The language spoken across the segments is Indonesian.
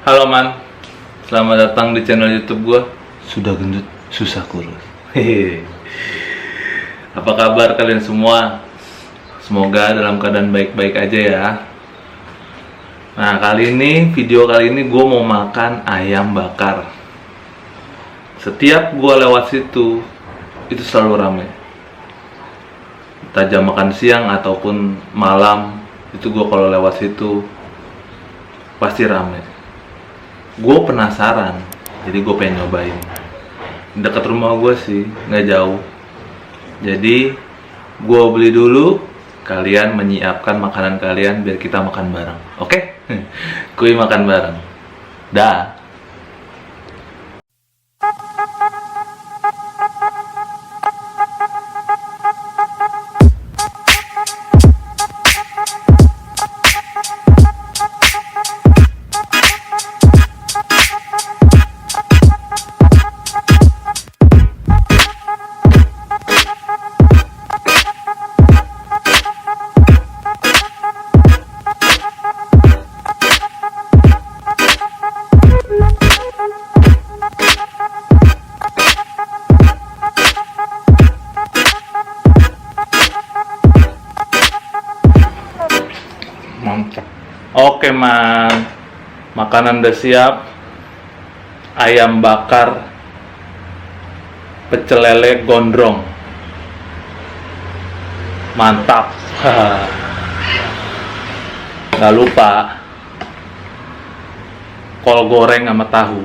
Halo man, selamat datang di channel YouTube gue. Sudah gendut, susah kurus. Hehehe. Apa kabar kalian semua? Semoga dalam keadaan baik-baik aja ya. Nah video kali ini gue mau makan ayam bakar. Setiap gue lewat situ, itu selalu ramai. Entah jam makan siang ataupun malam, itu gue kalau lewat situ pasti ramai. Gue penasaran, jadi gue pengen nyobain. Dekat rumah gue sih, nggak jauh. Jadi gue beli dulu, kalian menyiapkan makanan kalian biar kita makan bareng. Oke? Kui makan bareng. Dah. Mantap. Oke man, makanan udah siap. Ayam bakar pecel lele gondrong. Mantap. Gak lupa kol goreng sama tahu.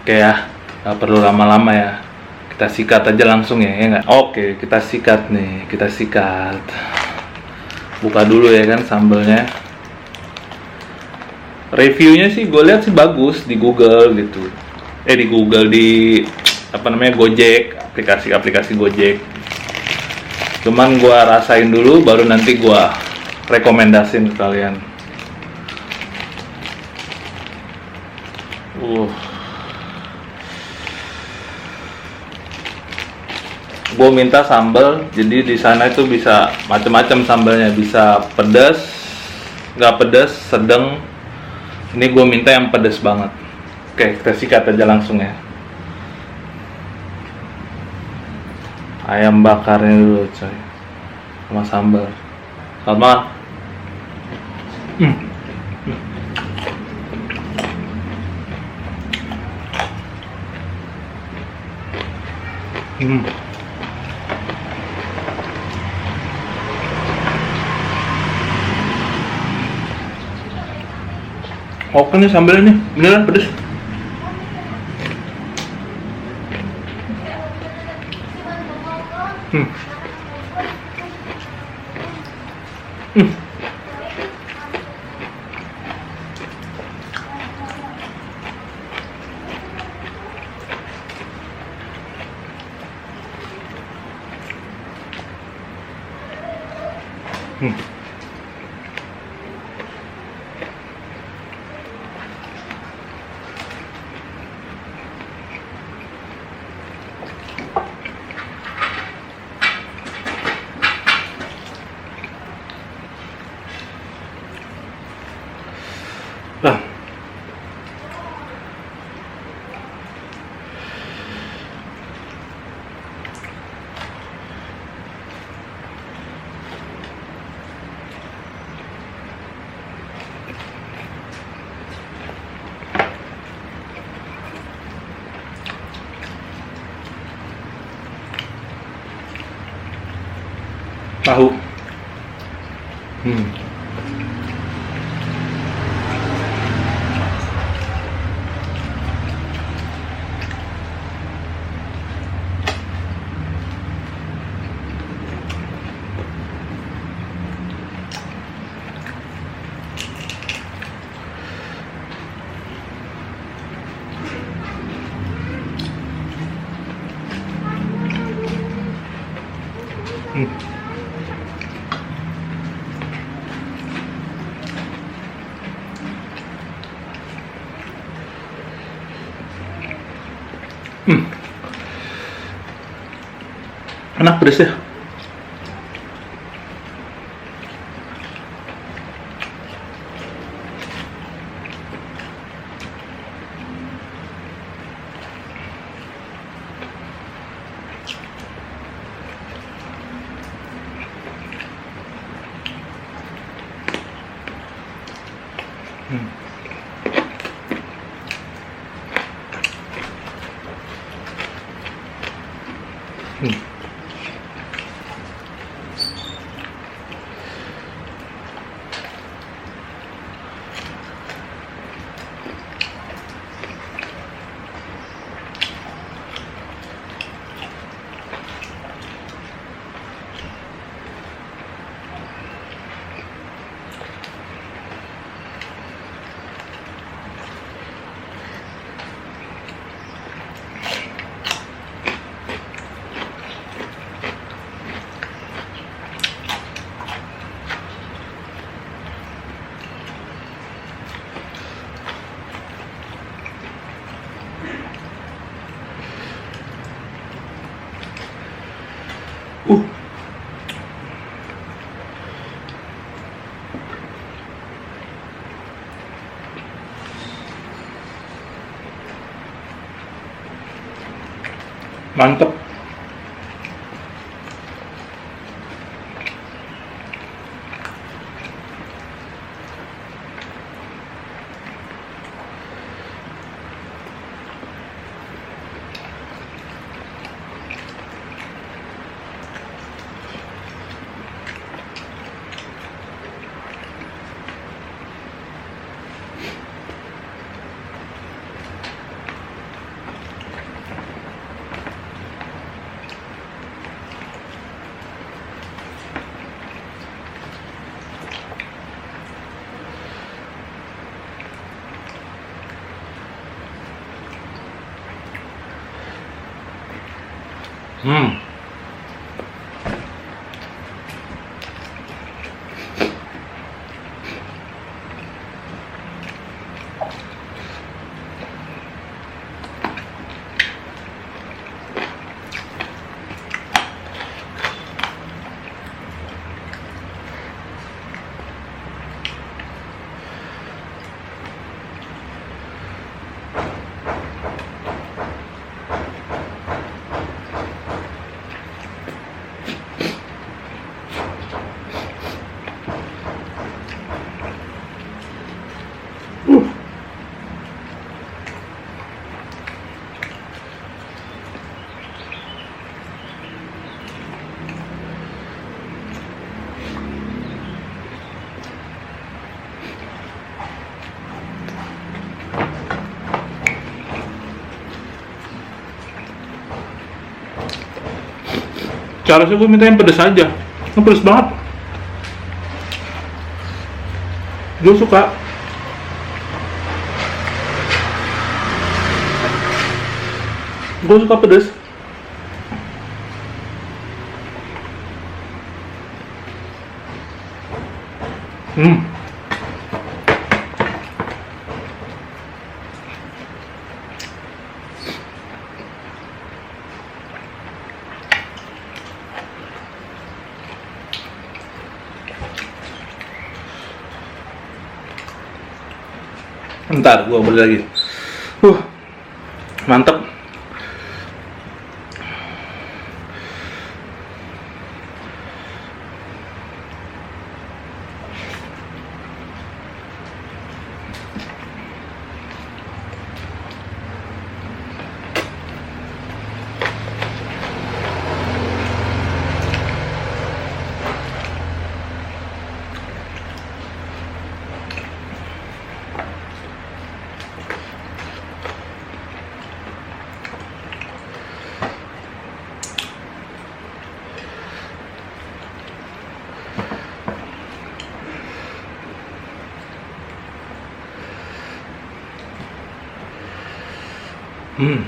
Oke ya, gak perlu lama-lama ya. Kita sikat aja langsung ya nggak? Oke, kita sikat nih, kita sikat. Buka dulu ya kan sambelnya. Reviewnya sih gue lihat sih bagus di Google gitu. Di Google, di Gojek, aplikasi Gojek. Cuman gue rasain dulu baru nanti gue rekomendasin ke kalian. Gue minta sambal, jadi di sana itu bisa macam-macam sambalnya, bisa pedas, nggak pedas, sedang. Ini gue minta yang pedas banget. Oke, kita sikat aja langsung ya. Ayam bakarnya dulu coy, sama sambal. Selamat makan. Oke nih sambalnya nih, beneran pedes. Nah, tahu. Enak pedes ya. Hmm. Hmm. Uh. Mantep. Hmm. Seharusnya gue minta yang pedas aja. Yang pedas banget. Gue suka. Gue suka pedas. Hmm. Ntar gua beli lagi. Mantep. Hmm.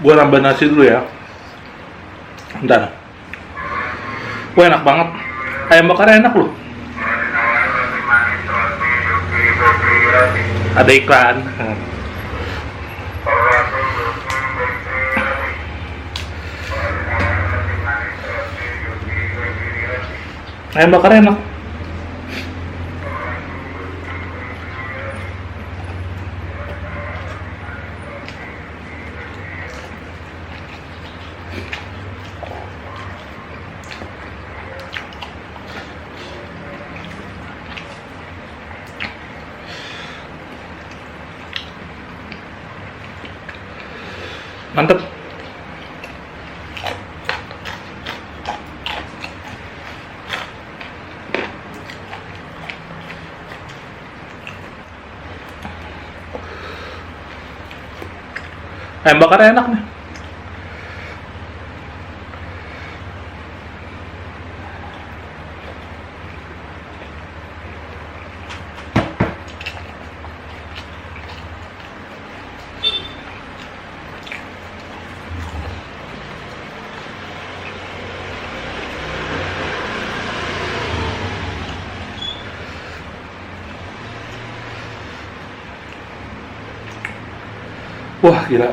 Gua nambah nasi dulu ya. Bentar. Wah, enak banget. Ayam bakar enak loh. Ada iklan. Ayam bakar enak. Mantep. Ayam bakar enak nih. Wah, gila.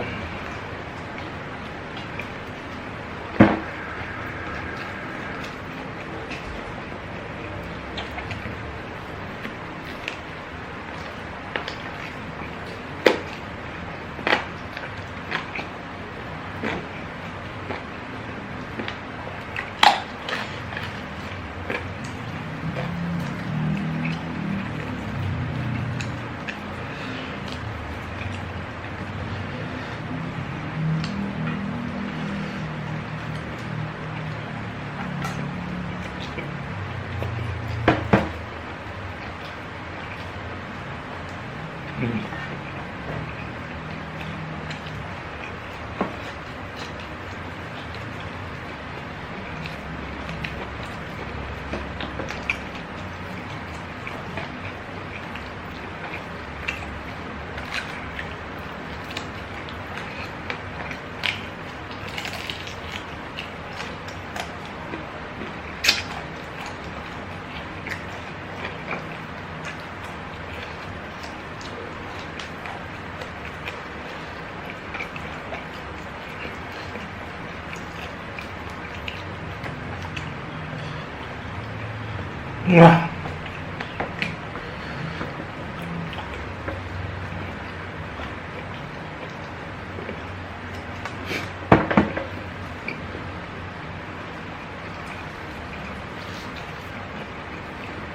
Wah.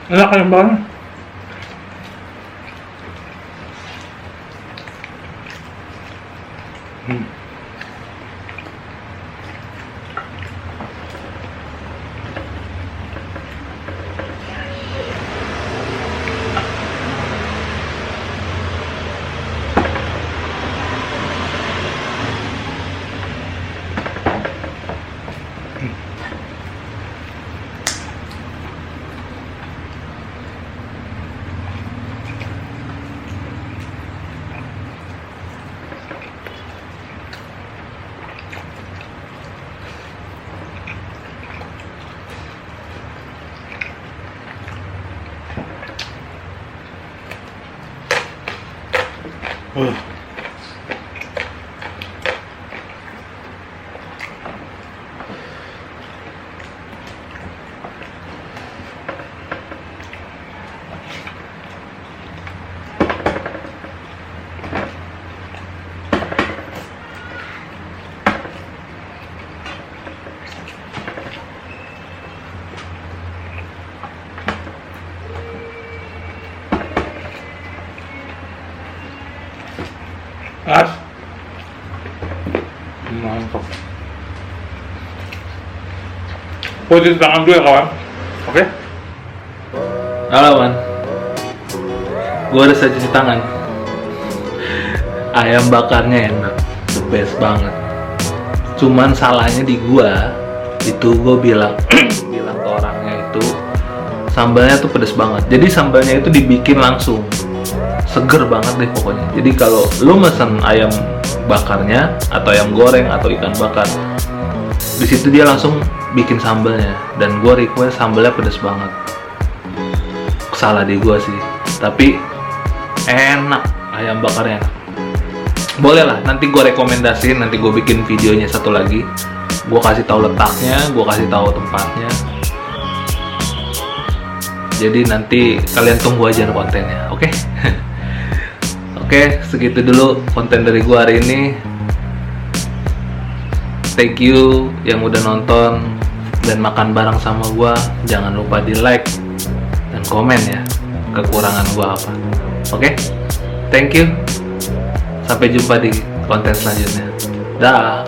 Enak ayam bakar. As. Mantap. Posisi tangan dulu ya kawan. Oke? Halo man, gua udah cuci tangan. Ayam bakarnya enak, the best banget. Cuman salahnya di gua, itu gua bilang bilang ke orangnya itu sambalnya tuh pedes banget. Jadi sambalnya itu dibikin langsung, seger banget deh pokoknya. Jadi kalau lu mesen ayam bakarnya atau ayam goreng atau ikan bakar. Di situ dia langsung bikin sambalnya, dan gue request sambalnya pedas banget. Salah di gue sih, tapi enak, ayam bakarnya enak. Boleh lah, nanti gue rekomendasiin, nanti gue bikin videonya satu lagi. Gue kasih tahu letaknya, gue kasih tahu tempatnya. Jadi nanti kalian tunggu aja kontennya, oke? Oke, segitu dulu konten dari gue hari ini. Thank you yang udah nonton dan makan bareng sama gue. Jangan lupa di like dan komen ya kekurangan gue apa. Oke? Thank you. Sampai jumpa di konten selanjutnya. Dah.